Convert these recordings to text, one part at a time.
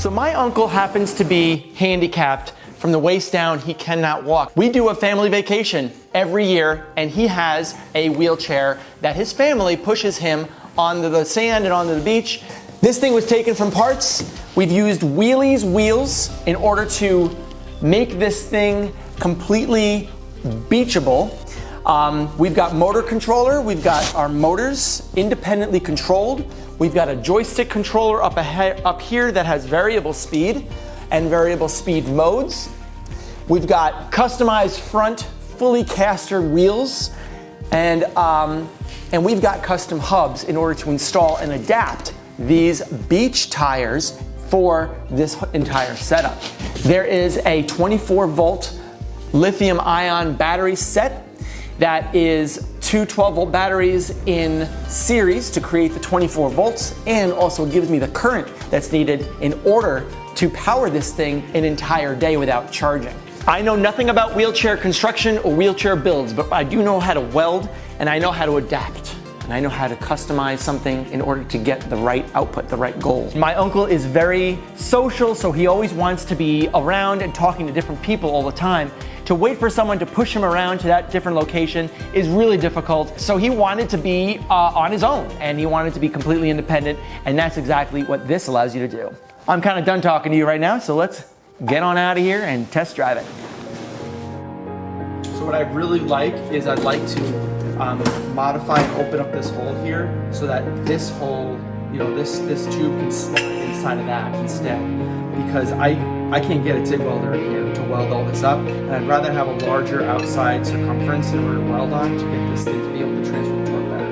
So my uncle happens to be handicapped. From the waist down, he cannot walk. We do a family vacation every year, and he has a wheelchair that his family pushes him onto the sand and onto the beach. This thing was taken from parts. We've used Wheelie's wheels in order to make this thing completely beachable. We've got motor controller, we've got our motors independently controlled. We've got a joystick controller up here that has variable speed and variable speed modes. We've got customized front, fully caster wheels, and we've got custom hubs in order to install and adapt these beach tires for this entire setup. There is a 24-volt lithium-ion battery set that is two 12-volt batteries in series to create the 24 volts, and also gives me the current that's needed in order to power this thing an entire day without charging. I know nothing about wheelchair construction or wheelchair builds, but I do know how to weld, and I know how to adapt, and I know how to customize something in order to get the right output, the right goal. My uncle is very social, so he always wants to be around and talking to different people all the time. To wait for someone to push him around to that different location is really difficult. So he wanted to be on his own, and he wanted to be completely independent, and that's exactly what this allows you to do. I'm kind of done talking to you right now, so let's get on out of here and test drive it. So what I really like is I'd like to modify and open up this hole here so that this hole, you know, this tube can slide inside of that instead, because I can't get a TIG welder in here to weld all this up, and I'd rather have a larger outside circumference in order to weld on to get this thing to be able to transfer the torque better.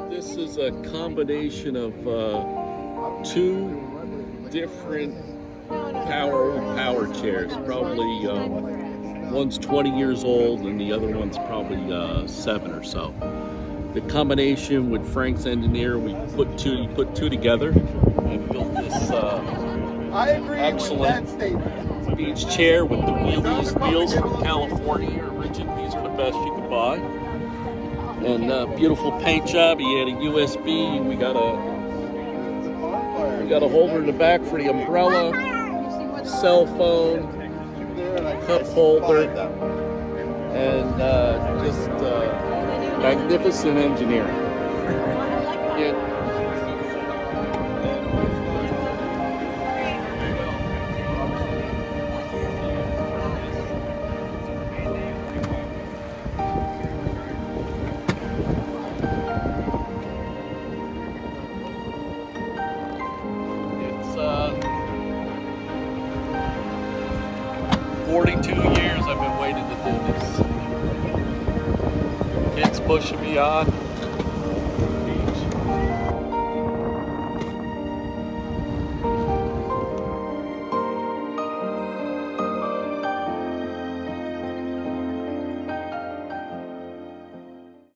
This is a combination of two different power chairs. Probably one's 20 years old and the other one's probably 7 or so. The combination with Frank's engineer, we put two together and built this excellent beach chair with the wheels from California. Rigid, these are the best you can buy. And beautiful paint job. He had a USB. We got a holder in the back for the umbrella, cell phone, cup holder, and just magnificent engineering. Yeah. It's 42 years I've been waiting to do this. Kids pushing me on.